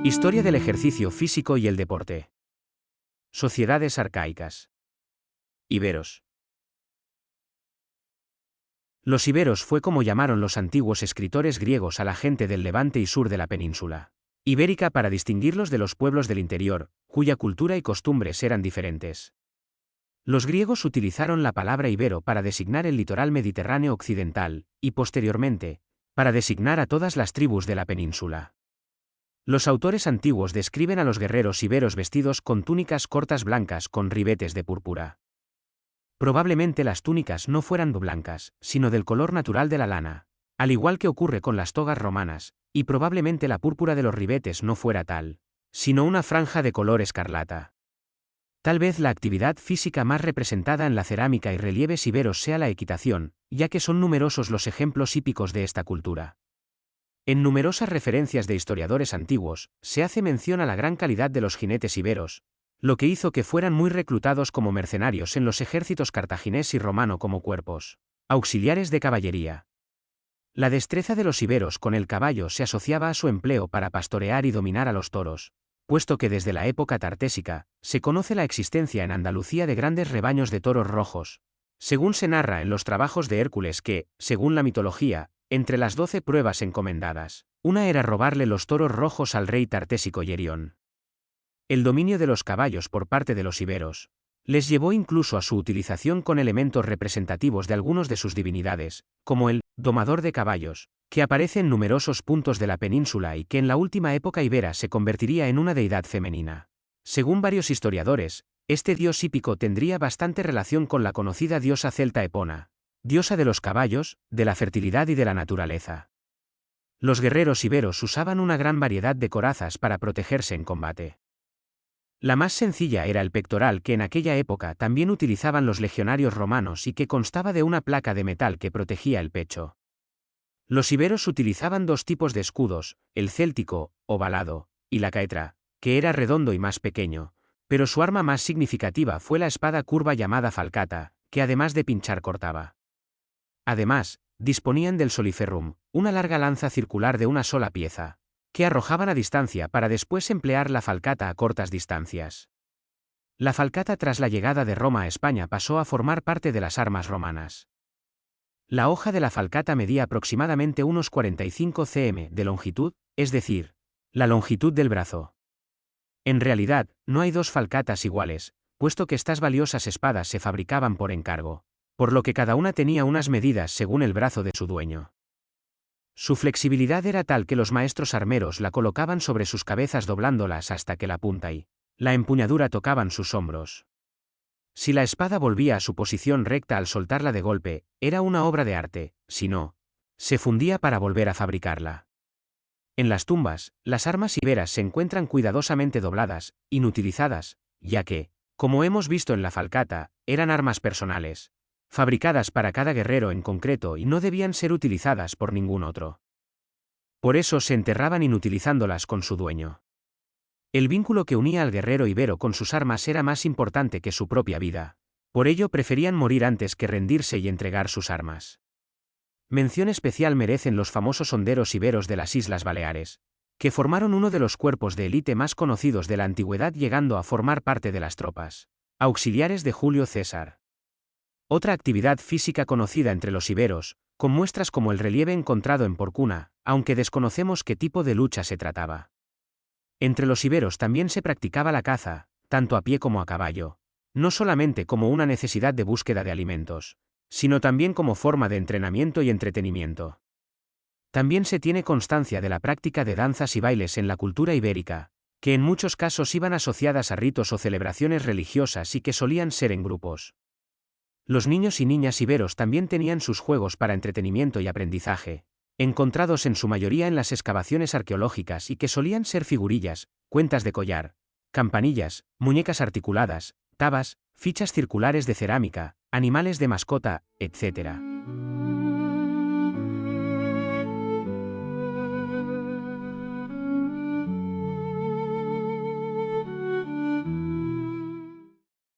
Historia del ejercicio físico y el deporte. Sociedades arcaicas. Iberos. Los iberos fue como llamaron los antiguos escritores griegos a la gente del levante y sur de la península ibérica para distinguirlos de los pueblos del interior, cuya cultura y costumbres eran diferentes. Los griegos utilizaron la palabra ibero para designar el litoral mediterráneo occidental, y posteriormente, para designar a todas las tribus de la península. Los autores antiguos describen a los guerreros iberos vestidos con túnicas cortas blancas con ribetes de púrpura. Probablemente las túnicas no fueran blancas, sino del color natural de la lana, al igual que ocurre con las togas romanas, y probablemente la púrpura de los ribetes no fuera tal, sino una franja de color escarlata. Tal vez la actividad física más representada en la cerámica y relieves iberos sea la equitación, ya que son numerosos los ejemplos hípicos de esta cultura. En numerosas referencias de historiadores antiguos, se hace mención a la gran calidad de los jinetes iberos, lo que hizo que fueran muy reclutados como mercenarios en los ejércitos cartaginés y romano como cuerpos auxiliares de caballería. La destreza de los iberos con el caballo se asociaba a su empleo para pastorear y dominar a los toros, puesto que desde la época tartésica, se conoce la existencia en Andalucía de grandes rebaños de toros rojos, según se narra en los trabajos de Hércules que, según la mitología, entre las 12 pruebas encomendadas, una era robarle los toros rojos al rey tartésico Yerión. El dominio de los caballos por parte de los iberos les llevó incluso a su utilización con elementos representativos de algunos de sus divinidades, como el domador de caballos, que aparece en numerosos puntos de la península y que en la última época ibera se convertiría en una deidad femenina. Según varios historiadores, este dios hípico tendría bastante relación con la conocida diosa celta Epona, diosa de los caballos, de la fertilidad y de la naturaleza. Los guerreros iberos usaban una gran variedad de corazas para protegerse en combate. La más sencilla era el pectoral que en aquella época también utilizaban los legionarios romanos y que constaba de una placa de metal que protegía el pecho. Los iberos utilizaban dos tipos de escudos, el céltico, ovalado, y la caetra, que era redondo y más pequeño, pero su arma más significativa fue la espada curva llamada falcata, que además de pinchar cortaba. Además, disponían del soliferrum, una larga lanza circular de una sola pieza, que arrojaban a distancia para después emplear la falcata a cortas distancias. La falcata tras la llegada de Roma a España pasó a formar parte de las armas romanas. La hoja de la falcata medía aproximadamente unos 45 cm de longitud, es decir, la longitud del brazo. En realidad, no hay dos falcatas iguales, puesto que estas valiosas espadas se fabricaban por encargo, por lo que cada una tenía unas medidas según el brazo de su dueño. Su flexibilidad era tal que los maestros armeros la colocaban sobre sus cabezas doblándolas hasta que la punta y la empuñadura tocaban sus hombros. Si la espada volvía a su posición recta al soltarla de golpe, era una obra de arte, si no, se fundía para volver a fabricarla. En las tumbas, las armas iberas se encuentran cuidadosamente dobladas, inutilizadas, ya que, como hemos visto en la falcata, eran armas personales, fabricadas para cada guerrero en concreto y no debían ser utilizadas por ningún otro. Por eso se enterraban inutilizándolas con su dueño. El vínculo que unía al guerrero ibero con sus armas era más importante que su propia vida, por ello preferían morir antes que rendirse y entregar sus armas. Mención especial merecen los famosos honderos iberos de las Islas Baleares, que formaron uno de los cuerpos de élite más conocidos de la antigüedad llegando a formar parte de las tropas auxiliares de Julio César. Otra actividad física conocida entre los iberos, con muestras como el relieve encontrado en Porcuna, aunque desconocemos qué tipo de lucha se trataba. Entre los iberos también se practicaba la caza, tanto a pie como a caballo, no solamente como una necesidad de búsqueda de alimentos, sino también como forma de entrenamiento y entretenimiento. También se tiene constancia de la práctica de danzas y bailes en la cultura ibérica, que en muchos casos iban asociadas a ritos o celebraciones religiosas y que solían ser en grupos. Los niños y niñas iberos también tenían sus juegos para entretenimiento y aprendizaje, encontrados en su mayoría en las excavaciones arqueológicas y que solían ser figurillas, cuentas de collar, campanillas, muñecas articuladas, tabas, fichas circulares de cerámica, animales de mascota, etc.